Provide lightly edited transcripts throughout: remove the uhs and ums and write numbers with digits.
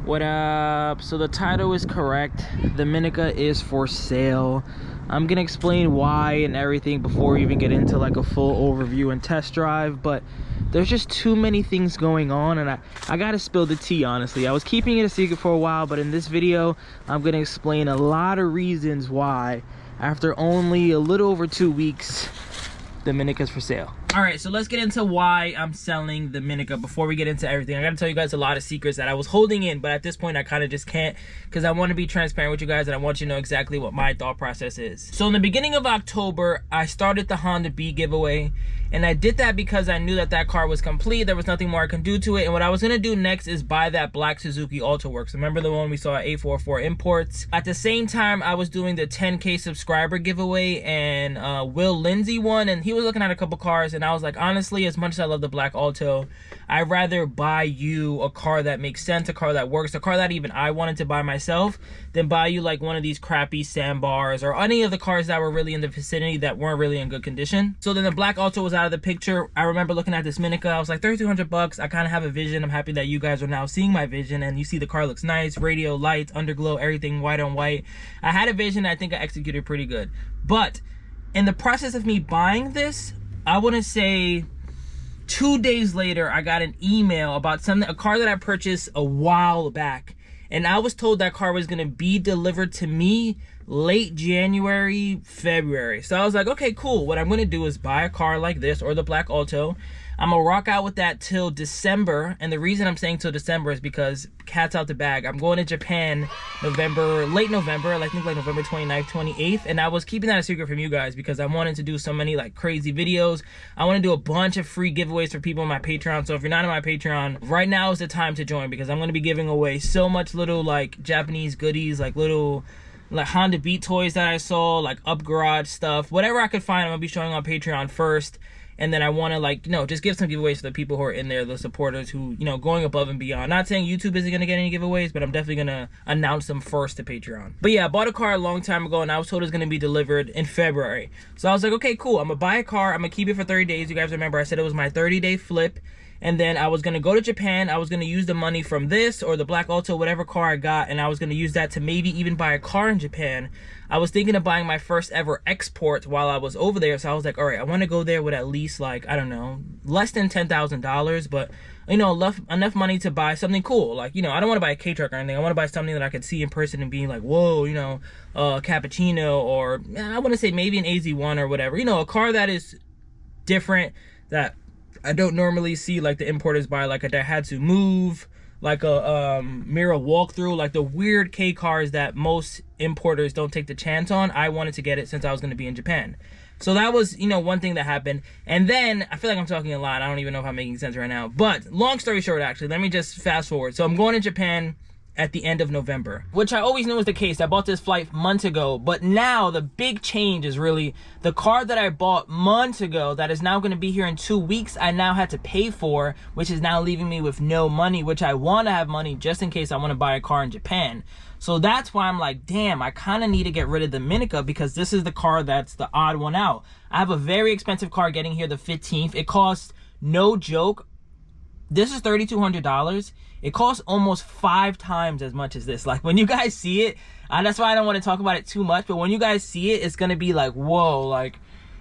What up? So the title is correct. The Minica is for sale. I'm gonna explain why and everything before we even get into like a full overview and test drive, but there's just too many things going on, and I gotta spill the tea, honestly. I was keeping it a secret for a while, but in this video I'm gonna explain a lot of reasons why after only a little over 2 weeks the Minica is for sale. All right, so let's get into why I'm selling the Minica. Before we get into everything, I gotta tell you guys a lot of secrets that I was holding in, but at this point I kind of just can't, because I want to be transparent with you guys and I want you to know exactly what my thought process is. So in the beginning of October, I started the Honda Beat giveaway, and I did that because I knew that that car was complete. There was nothing more I can do to it, and what I was gonna do next is buy that black Suzuki AltoWorks. Remember the one we saw at 844 Imports? At the same time, I was doing the 10K subscriber giveaway, and Will Lindsay won, and he was looking at a couple cars, and I was like, honestly, as much as I love the black Alto, I'd rather buy you a car that makes sense, a car that works, a car that even I wanted to buy myself, than buy you like one of these crappy sandbars or any of the cars that were really in the vicinity that weren't really in good condition. So then the black Alto was out of the picture. I remember looking at this Minica. I was like, 3,200 bucks. I kind of have a vision. I'm happy that you guys are now seeing my vision, and you see the car looks nice, radio, lights, underglow, everything white on white. I had a vision. I think I executed pretty good. But in the process of me buying this, I wouldn't say 2 days later, I got an email about something, a car that I purchased a while back. And I was told that car was gonna be delivered to me late January, February. So I was like, okay, cool. What I'm gonna do is buy a car like this or the black Alto. I'm gonna rock out with that till December. And the reason I'm saying till December is because cat's out the bag. I'm going to Japan late November, I think like November 29th, 28th. And I was keeping that a secret from you guys because I wanted to do so many like crazy videos. I want to do a bunch of free giveaways for people on my Patreon. So if you're not on my Patreon, right now is the time to join, because I'm gonna be giving away so much little like Japanese goodies, like little like Honda Beat toys that I saw, like up garage stuff, whatever I could find. I'm gonna be showing on Patreon first. And then I want to, like, you know, just give some giveaways to the people who are in there, the supporters who, you know, going above and beyond. Not saying YouTube isn't going to get any giveaways, but I'm definitely going to announce them first to Patreon. But yeah, I bought a car a long time ago, and I was told it was going to be delivered in February. So I was like, okay, cool. I'm going to buy a car. I'm going to keep it for 30 days. You guys remember I said it was my 30-day flip. And then I was going to go to Japan. I was going to use the money from this or the black Alto, whatever car I got, and I was going to use that to maybe even buy a car in Japan. I was thinking of buying my first ever export while I was over there. So I was like, all right, I want to go there with at least like, I don't know, less than $10,000, but you know, enough money to buy something cool. Like, you know, I don't want to buy a K-Truck or anything. I want to buy something that I could see in person and be like, whoa, you know, Cappuccino, or I want to say maybe an AZ1 or whatever. You know, a car that is different, that I don't normally see like the importers buy, like a Daihatsu Move, like a Mira Walkthrough, like the weird K cars that most importers don't take the chance on. I wanted to get it since I was going to be in Japan. So that was, you know, one thing that happened. And then, I feel like I'm talking a lot. I don't even know if I'm making sense right now. But, long story short, actually, let me just fast forward. So I'm going to Japan at the end of November, which I always knew was the case. I bought this flight months ago, but now the big change is really the car that I bought months ago that is now going to be here in 2 weeks, I now had to pay for, which is now leaving me with no money, which I want to have money just in case I want to buy a car in Japan. So that's why I'm like, damn, I kind of need to get rid of the Minica, because this is the car that's the odd one out. I have a very expensive car getting here the 15th. It costs, no joke, this is $3,200. It costs almost 5 times as much as this. Like, when you guys see it, that's why I don't want to talk about it too much, but when you guys see it, it's gonna be like, whoa, like,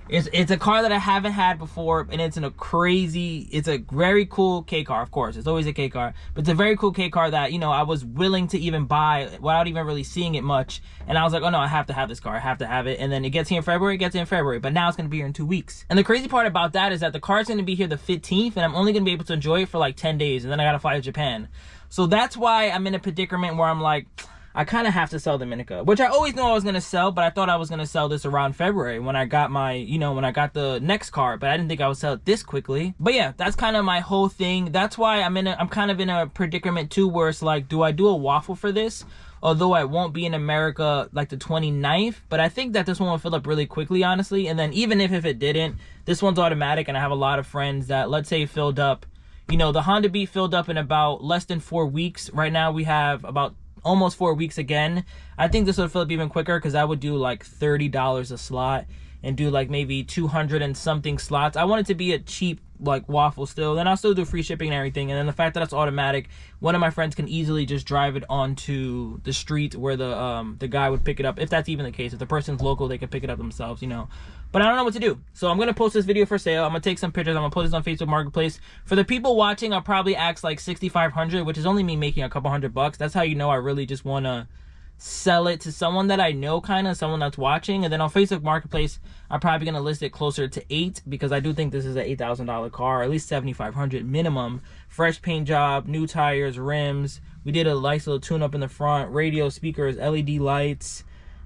it's a car that I haven't had before, and it's a very cool K car. Of course, it's always a K car, but it's a very cool K car that, you know, I was willing to even buy without even really seeing it much. And I was like, oh no, I have to have this car, I have to have it. And then it gets here in February, but now it's gonna be here in 2 weeks. And the crazy part about that is that the car's gonna be here the 15th, and I'm only gonna be able to enjoy it for like 10 days, and then I gotta fly to Japan. So that's why I'm in a predicament where I'm like, I kind of have to sell the Minica, which I always knew I was going to sell, but I thought I was going to sell this around February when I got my, you know, when I got the next car, but I didn't think I would sell it this quickly. But yeah, that's kind of my whole thing. That's why I'm kind of in a predicament too, where it's like, do I do a waffle for this? Although I won't be in America like the 29th, but I think that this one will fill up really quickly, honestly. And then even if it didn't, this one's automatic, and I have a lot of friends that, let's say, filled up, you know, the Honda Beat filled up in about less than 4 weeks. Right now we have about almost 4 weeks again. I think this would fill up even quicker, because I would do like $30 a slot and do like maybe 200 and something slots. I want it to be a cheap like WAFFLE still, then I'll still do free shipping and everything. And then the fact that it's automatic, one of my friends can easily just drive it onto the street where the guy would pick it up, if that's even the case. If the person's local, they can pick it up themselves, you know. But I don't know what to do. So I'm gonna post this video for sale. I'm gonna take some pictures. I'm gonna post this on Facebook Marketplace. For the people watching, I'll probably ask like $6,500, which is only me making a couple $100. That's how you know I really just wanna sell it to someone that I know, kind of someone that's watching. And then on Facebook Marketplace, I'm probably gonna list it closer to $8, because I do think this is an $8,000 car, or at least $7,500 minimum. Fresh paint job, new tires, rims. We did a nice little tune up in the front, radio, speakers, LED lights.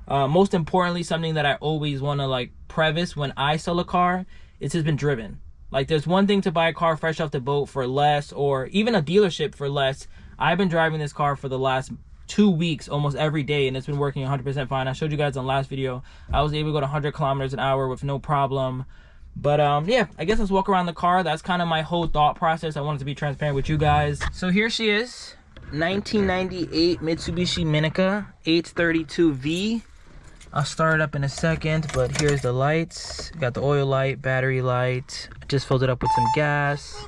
Most importantly, something that I always want to like preface when I sell a car, it's just been driven. Like, there's one thing to buy a car fresh off the boat for less, or even a dealership for less. I've been driving this car for the last 2 weeks almost every day, and it's been working 100% fine. I showed you guys on last video, I was able to go to 100 kilometers an hour with no problem. But yeah, I guess let's walk around the car. That's kind of my whole thought process. I wanted to be transparent with you guys. So here she is, 1998 Mitsubishi Minica 832V. I'll start it up in a second, but here's the lights. Got the oil light, battery light. Just filled it up with some gas.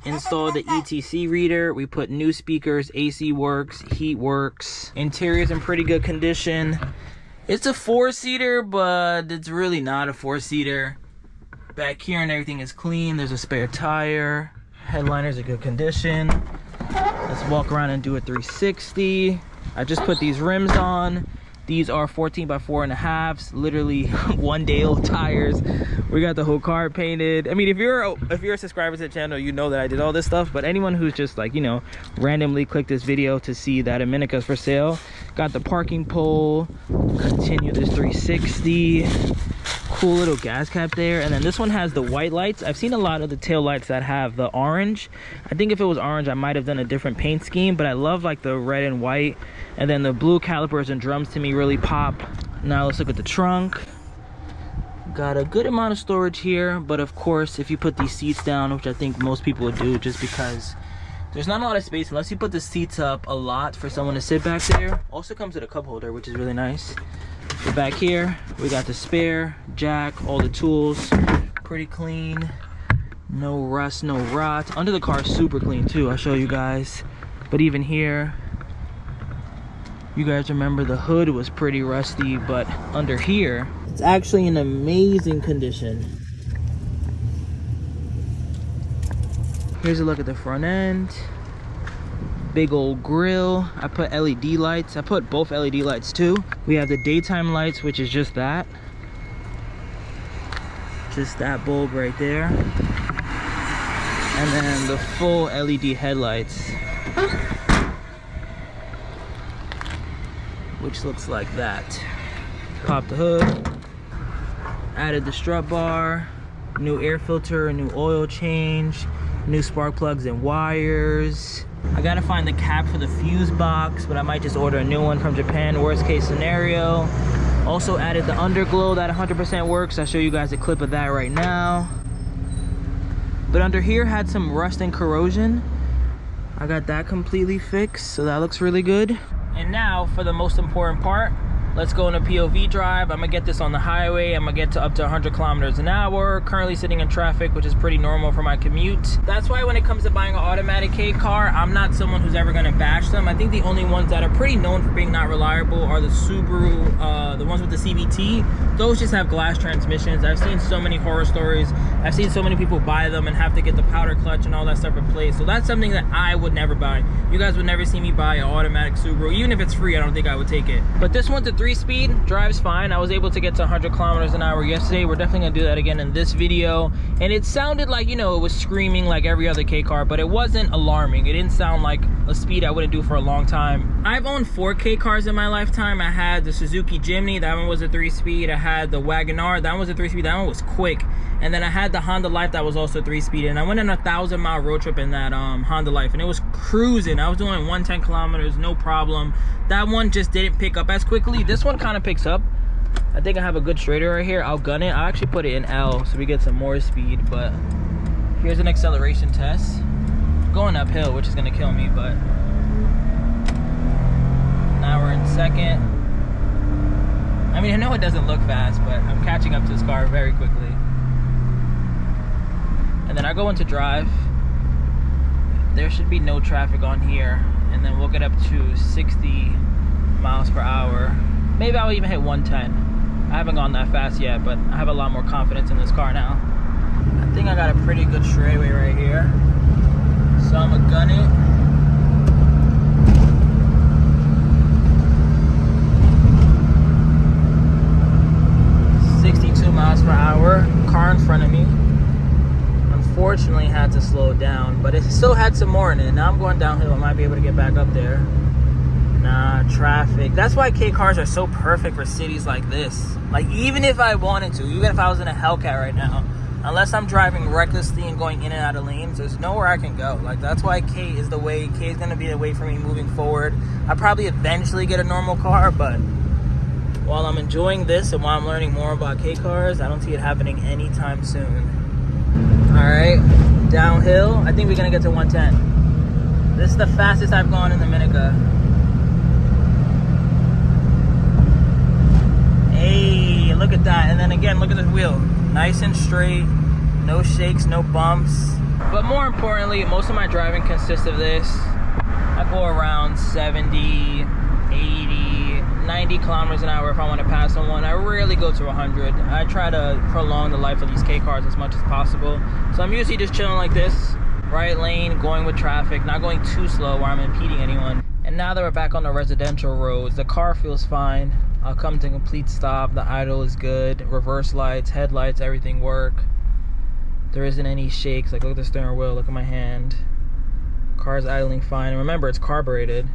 Installed the ETC reader. We put new speakers, AC works, heat works. Interior's in pretty good condition. It's a 4-seater, but it's really not a 4-seater. Back here and everything is clean. There's a spare tire. Headliner's in good condition. Let's walk around and do a 360. I just put these rims on. These are 14 by 4.5s, literally 1 day old tires. We got the whole car painted. I mean, if you're a subscriber to the channel, you know that I did all this stuff. But anyone who's just like, you know, randomly clicked this video to see that a Minica is for sale, got the parking pole. Continue this 360. Cool little gas cap there. And then this one has the white lights. I've seen a lot of the tail lights that have the orange. I think if it was orange, I might have done a different paint scheme, but I love like the red and white. And then the blue calipers and drums to me really pop. Now let's look at the trunk. Got a good amount of storage here, but of course, if you put these seats down, which I think most people would do, just because there's not a lot of space unless you put the seats up a lot for someone to sit back there. Also comes with a cup holder, which is really nice. So back here, we got the spare, jack, all the tools, pretty clean. No rust, no rot. Under the car is super clean too, I'll show you guys. But even here, you guys remember the hood was pretty rusty, but under here, it's actually in amazing condition. Here's a look at the front end. Big old grill. I put LED lights. I put both LED lights too. We have the daytime lights, which is just that. Just that bulb right there. And then the full LED headlights, which looks like that. Pop the hood. Added the strut bar. New air filter, new oil change. New spark plugs and wires. I gotta find the cap for the fuse box, but I might just order a new one from Japan, worst case scenario. Also added the underglow, that 100% works. I'll show you guys a clip of that right now. But under here had some rust and corrosion. I got that completely fixed, so that looks really good. And now for the most important part, let's go into POV Drive. I'm gonna get this on the highway. I'm gonna get to up to 100 kilometers an hour. Currently sitting in traffic, which is pretty normal for my commute. That's why when it comes to buying an automatic K car, I'm not someone who's ever gonna bash them. I think the only ones that are pretty known for being not reliable are the Subaru, the ones with the CVT. Those just have glass transmissions. I've seen so many horror stories. I've seen so many people buy them and have to get the powder clutch and all that stuff replaced. So that's something that I would never buy. You guys would never see me buy an automatic Subaru. Even if it's free, I don't think I would take it. But this one's a 3-speed, drives fine. I was able to get to 100 kilometers an hour yesterday. We're definitely gonna do that again in this video. And it sounded like, you know, it was screaming like every other K car, but it wasn't alarming. It didn't sound like a speed I wouldn't do for a long time. I've owned 4 K cars in my lifetime. I had the Suzuki Jimny, that one was a 3-speed. I had the Wagoneer, that one was a 3-speed, that one was quick. And then I had the Honda Life that was also 3-speed. And I went on a 1,000-mile road trip in that Honda Life, and it was cruising. I was doing 110 kilometers, no problem. That one just didn't pick up as quickly. This one kind of picks up. I think I have a good straighter right here. I'll gun it. I'll actually put it in L so we get some more speed. But here's an acceleration test. Going uphill, which is gonna kill me, but now we're in second. I mean, I know it doesn't look fast, but I'm catching up to this car very quickly. and then I go into drive. There should be no traffic on here, and then we'll get up to 60 miles per hour. Maybe I'll even hit 110. I haven't gone that fast yet, but I have a lot more confidence in this car now. I think I got a pretty good straightaway right here, so I'm gonna gun it. Miles per hour. Car in front of me unfortunately had to slow down, but it still had some more in it. Now I'm going downhill. I might be able to get back up there. Nah, traffic. That's why K cars are so perfect for cities like this. Like, even if I wanted to, even if I was in a Hellcat right now, unless I'm driving recklessly and going in and out of lanes, there's nowhere I can go. Like, that's why K is the way. K is going to be the way for me moving forward. I'll probably eventually get a normal car, but while I'm enjoying this and while I'm learning more about K cars, I don't see it happening anytime soon. All right, downhill. I think we're gonna get to 110. This is the fastest I've gone in the Minica. Hey, look at that. And then again, look at this wheel. Nice and straight, no shakes, no bumps. But more importantly, most of my driving consists of this. I go around 70, 80, 90 kilometers an hour if I want to pass someone. I rarely go to 100. I try to prolong the life of these K cars as much as possible. So I'm usually just chilling like this, right lane, going with traffic, not going too slow where I'm impeding anyone. And now that we're back on the residential roads, the car feels fine. I'll come to a complete stop. The idle is good. Reverse lights, headlights, everything work. There isn't any shakes. Like, look at the steering wheel, look at my hand. Car's idling fine. And remember, it's carbureted,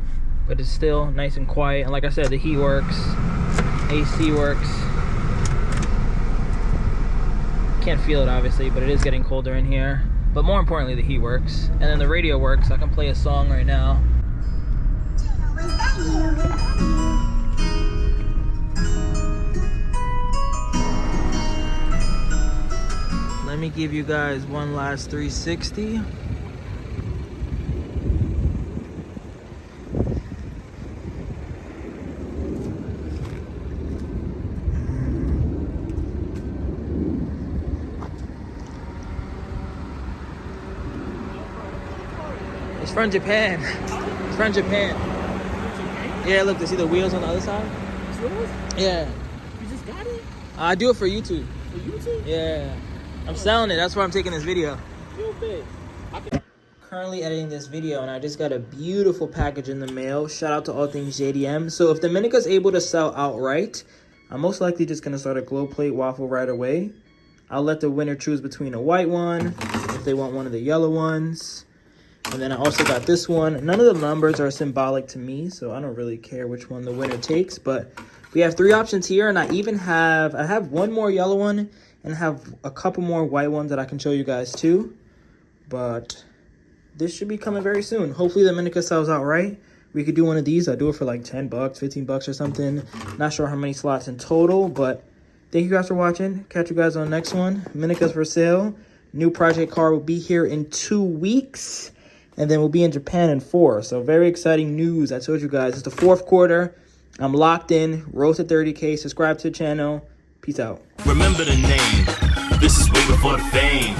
but it's still nice and quiet. And like I said, the heat works, AC works. Can't feel it obviously, but it is getting colder in here. But more importantly, the heat works. And then the radio works. I can play a song right now. Let me give you guys one last 360. It's from Japan. It's from Japan. Yeah, look, see the wheels on the other side? Wheels? Yeah. You just got it? I do it for YouTube. For YouTube? Yeah. I'm selling it. That's why I'm taking this video. Yo, babe. Currently editing this video, and I just got a beautiful package in the mail. Shout out to All Things JDM. So if the Minica is able to sell outright, I'm most likely just going to start a glow plate waffle right away. I'll let the winner choose between a white one, if they want one of the yellow ones. And then I also got this one. None of the numbers are symbolic to me, so I don't really care which one the winner takes. But we have 3 options here, and I have one more yellow one and have a couple more white ones that I can show you guys too. But this should be coming very soon. Hopefully the Minica sells out right. We could do one of these. I'll do it for like 10 bucks, 15 bucks or something. Not sure how many slots in total, but thank you guys for watching. Catch you guys on the next one. Minica's for sale. New project car will be here in 2 weeks. And then we'll be in Japan in 4. So very exciting news. I told you guys, it's the 4th quarter. I'm locked in. Road to 30K. Subscribe to the channel. Peace out. Remember the name. This is way before the fame.